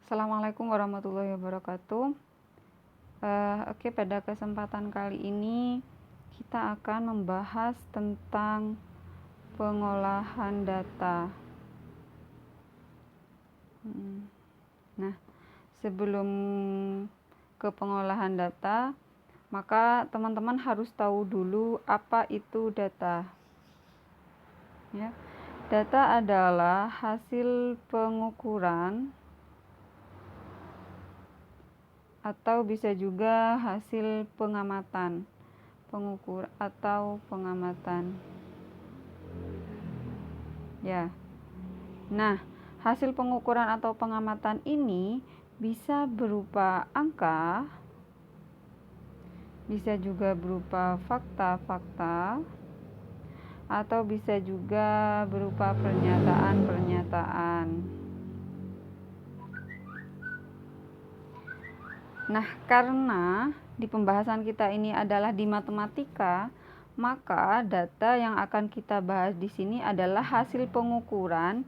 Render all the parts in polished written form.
Assalamualaikum warahmatullahi wabarakatuh. Oke, pada kesempatan kali ini kita akan membahas tentang pengolahan data. Nah, sebelum ke pengolahan data, maka teman-teman harus tahu dulu apa itu data. Ya, data adalah hasil pengukuran atau bisa juga hasil pengamatan, pengukur atau pengamatan. Ya. Nah, hasil pengukuran atau pengamatan ini bisa berupa angka, bisa juga berupa fakta-fakta, atau bisa juga berupa pernyataan-pernyataan. Nah, karena di pembahasan kita ini adalah di matematika, maka data yang akan kita bahas di sini adalah hasil pengukuran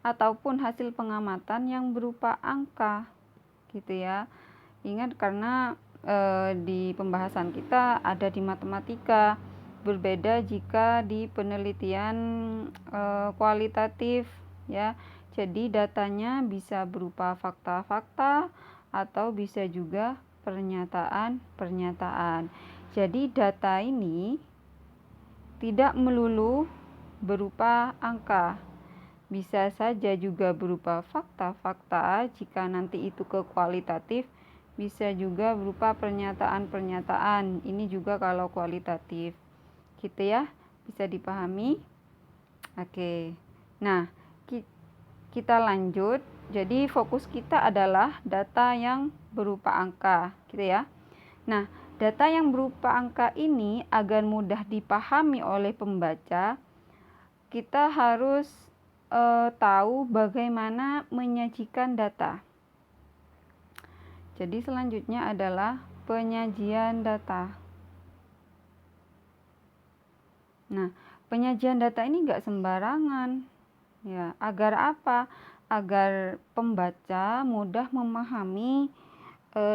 ataupun hasil pengamatan yang berupa angka, gitu ya. Ingat, karena di pembahasan kita ada di matematika, berbeda jika di penelitian kualitatif, ya. Jadi datanya bisa berupa fakta-fakta atau bisa juga pernyataan-pernyataan. Jadi data ini tidak melulu berupa angka, bisa saja juga berupa fakta-fakta jika nanti itu ke kualitatif, bisa juga berupa pernyataan-pernyataan. Ini juga kalau kualitatif, gitu ya, bisa dipahami. Oke, nah kita lanjut. Jadi fokus kita adalah data yang berupa angka, gitu ya. Nah, data yang berupa angka ini agar mudah dipahami oleh pembaca, kita harus tahu bagaimana menyajikan data. Jadi selanjutnya adalah penyajian data. Nah, penyajian data ini enggak sembarangan. Ya, agar apa? Agar pembaca mudah memahami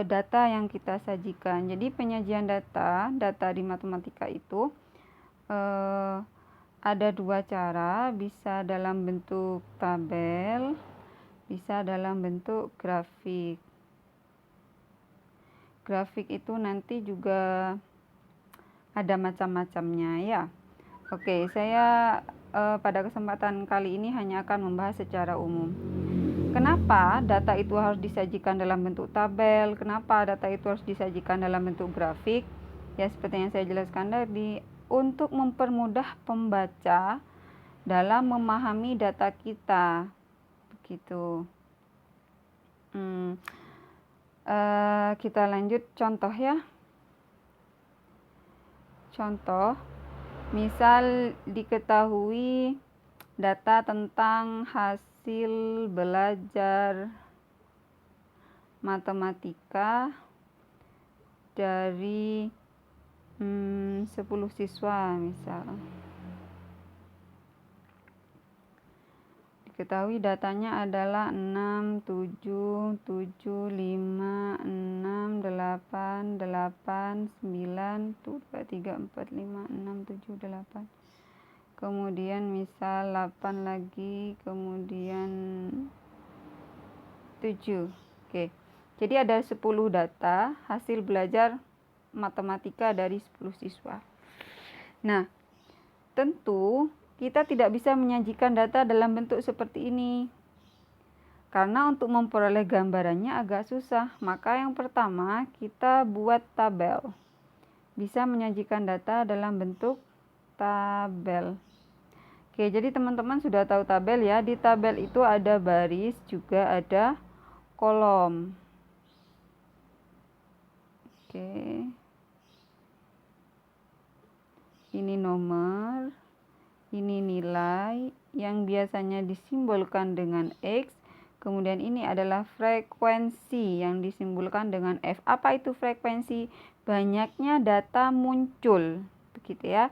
data yang kita sajikan. Jadi penyajian data di matematika itu ada dua cara, bisa dalam bentuk tabel, bisa dalam bentuk grafik. Grafik itu nanti juga ada macam-macamnya, ya. Oke, saya pada kesempatan kali ini hanya akan membahas secara umum. Kenapa data itu harus disajikan dalam bentuk tabel? Kenapa data itu harus disajikan dalam bentuk grafik? Ya, seperti yang saya jelaskan tadi, untuk mempermudah pembaca dalam memahami data kita, begitu. Kita lanjut contoh ya. Contoh, misal diketahui data tentang hasil belajar matematika dari 10 siswa misal. Diketahui datanya adalah 6, 7, 7, 5, 6, 8, 8, 9, 2, 3, 4, 5, 6, 7, 8. Kemudian misal 8 lagi, kemudian 7. Oke. Jadi ada 10 data hasil belajar matematika dari 10 siswa. Nah, tentu kita tidak bisa menyajikan data dalam bentuk seperti ini. Karena untuk memperoleh gambarannya agak susah. Maka yang pertama kita buat tabel. Bisa menyajikan data dalam bentuk tabel. Oke, jadi teman-teman sudah tahu tabel ya. Di tabel itu ada baris, juga ada kolom. Oke. Ini nomor, ini nilai yang biasanya disimbolkan dengan X. Kemudian ini adalah frekuensi yang disimbolkan dengan F. Apa itu frekuensi? Banyaknya data muncul, begitu ya.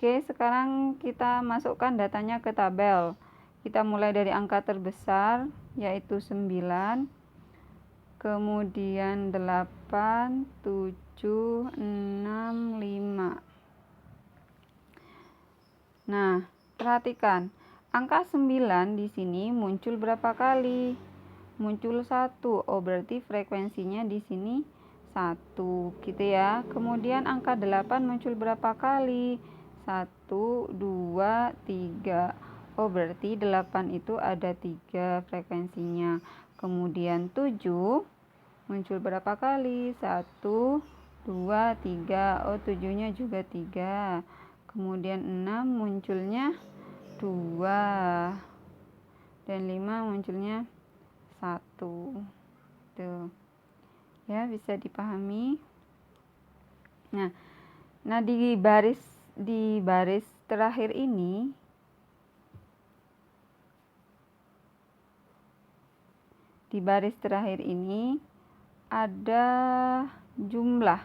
Oke, sekarang kita masukkan datanya ke tabel. Kita mulai dari angka terbesar, yaitu 9. kemudian 8, 7, 6, 5. Nah, perhatikan, angka 9 di sini muncul berapa kali? Muncul 1. Oh, berarti frekuensinya di sini 1, gitu ya. Kemudian angka 8 muncul berapa kali? 1, 2, 3. Oh, berarti 8 itu ada 3 frekuensinya. Kemudian 7 muncul berapa kali? 1, 2, 3. Oh, 7-nya juga 3. Kemudian 6 munculnya 2. Dan 5 munculnya 1. Tuh. Ya, bisa dipahami. Nah, di baris terakhir ini ada jumlah.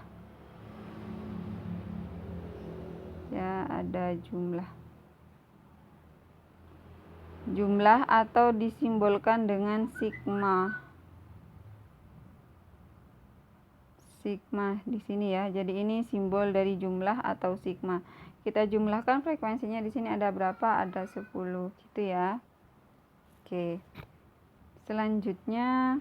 Ya, ada jumlah. Jumlah atau disimbolkan dengan sigma. Sigma di sini ya. Jadi ini simbol dari jumlah atau sigma. Kita jumlahkan frekuensinya di sini ada berapa? Ada 10, gitu ya. Oke. Selanjutnya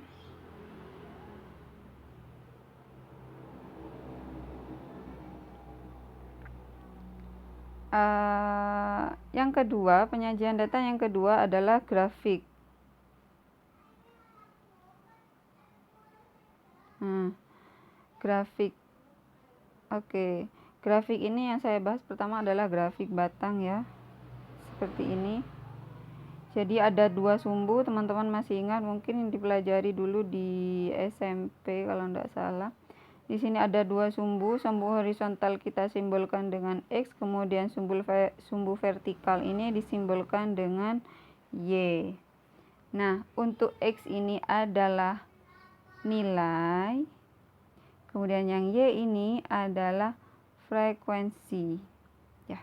yang kedua, penyajian data yang kedua adalah grafik. Grafik. Oke. Grafik ini yang saya bahas pertama adalah grafik batang ya. Seperti ini. Jadi ada 2 sumbu, teman-teman masih ingat mungkin dipelajari dulu di SMP kalau tidak salah. Di sini ada 2 sumbu horizontal kita simbolkan dengan X, kemudian sumbu vertikal ini disimbolkan dengan Y. Nah, untuk X ini adalah nilai, kemudian yang Y ini adalah frekuensi. Ya.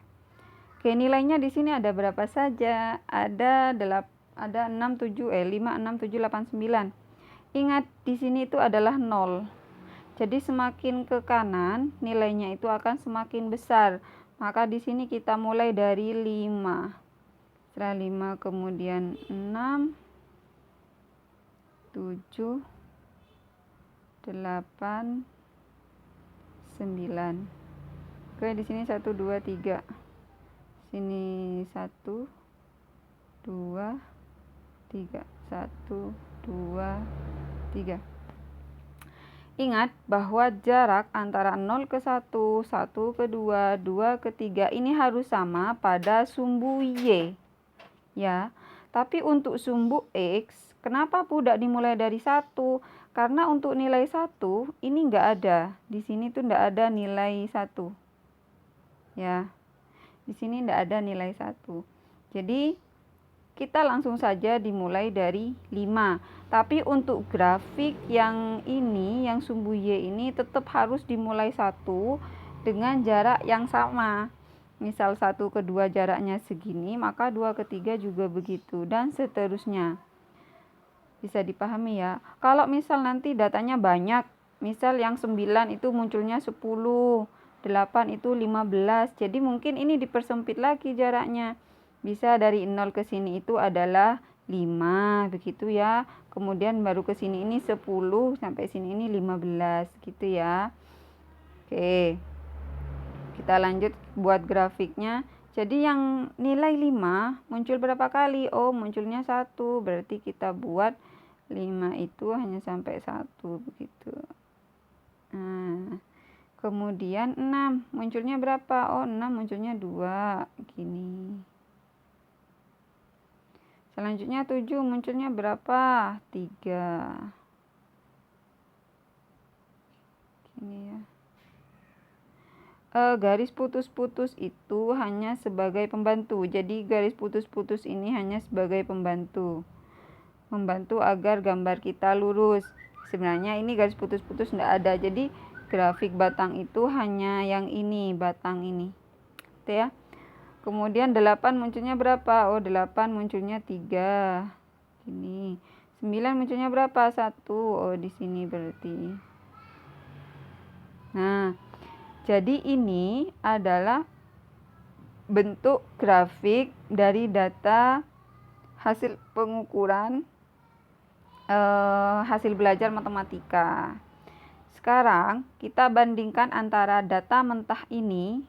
Oke, nilainya di sini ada berapa saja? Ada 5, 6, 7, 8, 9. Ingat di sini itu adalah 0. Jadi semakin ke kanan nilainya itu akan semakin besar. Maka di sini kita mulai dari 5. Setelah 5 kemudian 6, 7, 8, 9. Oke, di sini 1, 2, 3. Sini 1, 2, 3. 1, 2, 3. Ingat bahwa jarak antara 0 ke 1, 1 ke 2, 2 ke 3 ini harus sama pada sumbu Y. Ya. Tapi untuk sumbu X, kenapa tidak dimulai dari 1? Karena untuk nilai 1 ini enggak ada. Di sini tuh enggak ada nilai 1. Ya. Di sini enggak ada nilai 1. Jadi kita langsung saja dimulai dari 5. Tapi untuk grafik yang ini, yang sumbu Y ini tetap harus dimulai 1 dengan jarak yang sama. Misal 1 ke 2 jaraknya segini, maka 2 ke 3 juga begitu, dan seterusnya. Bisa dipahami ya. Kalau misal nanti datanya banyak, misal yang 9 itu munculnya 10, 8 itu 15. Jadi mungkin ini dipersempit lagi jaraknya. Bisa dari 0 ke sini itu adalah 5, begitu ya. Kemudian baru ke sini ini 10, sampai sini ini 15, gitu ya. Oke. Kita lanjut buat grafiknya. Jadi yang nilai 5 muncul berapa kali? Oh, munculnya 1. Berarti kita buat 5 itu hanya sampai 1, begitu. Nah, kemudian 6 munculnya berapa? Oh, 6 munculnya 2, gini. Selanjutnya 7 munculnya berapa? 3. Gini ya. Garis putus-putus itu hanya sebagai pembantu. Jadi garis putus-putus ini hanya sebagai pembantu. Membantu agar gambar kita lurus. Sebenarnya ini garis putus-putus tidak ada. Jadi grafik batang itu hanya yang ini, batang ini. Gitu ya. Kemudian 8 munculnya berapa? Oh, 8 munculnya 3. Gini. 9 munculnya berapa? 1. Oh, di sini berarti. Nah, jadi ini adalah bentuk grafik dari data hasil pengukuran hasil belajar matematika. Sekarang kita bandingkan antara data mentah ini,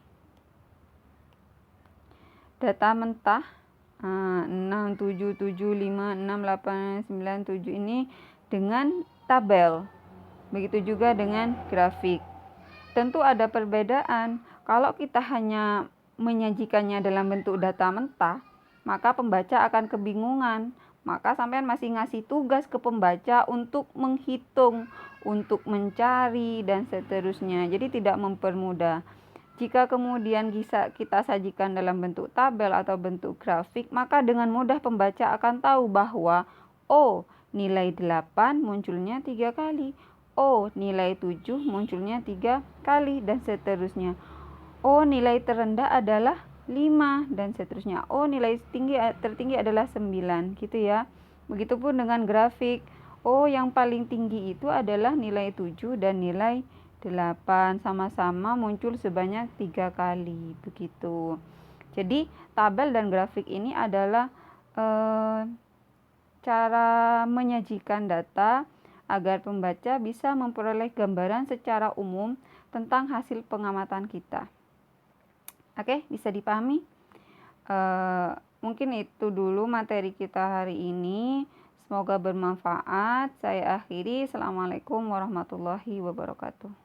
data mentah 6, 7, 7, 5, 6, 8, 9, 7 ini dengan tabel. Begitu juga dengan grafik. Tentu ada perbedaan. Kalau kita hanya menyajikannya dalam bentuk data mentah, maka pembaca akan kebingungan. Maka sampean masih ngasih tugas ke pembaca untuk menghitung, untuk mencari, dan seterusnya. Jadi tidak mempermudah. Jika kemudian bisa kita sajikan dalam bentuk tabel atau bentuk grafik, maka dengan mudah pembaca akan tahu bahwa oh, nilai 8 munculnya 3 kali. Oh, nilai 7 munculnya 3 kali, dan seterusnya. Oh, nilai terendah adalah 5, dan seterusnya. Oh, nilai tertinggi adalah 9, gitu ya. Begitupun dengan grafik. Oh, yang paling tinggi itu adalah nilai 7 dan nilai 8, sama-sama muncul sebanyak 3 kali, begitu. Jadi, tabel dan grafik ini adalah cara menyajikan data agar pembaca bisa memperoleh gambaran secara umum tentang hasil pengamatan kita. Oke, bisa dipahami? Mungkin itu dulu materi kita hari ini. Semoga bermanfaat. Saya akhiri. Assalamualaikum warahmatullahi wabarakatuh.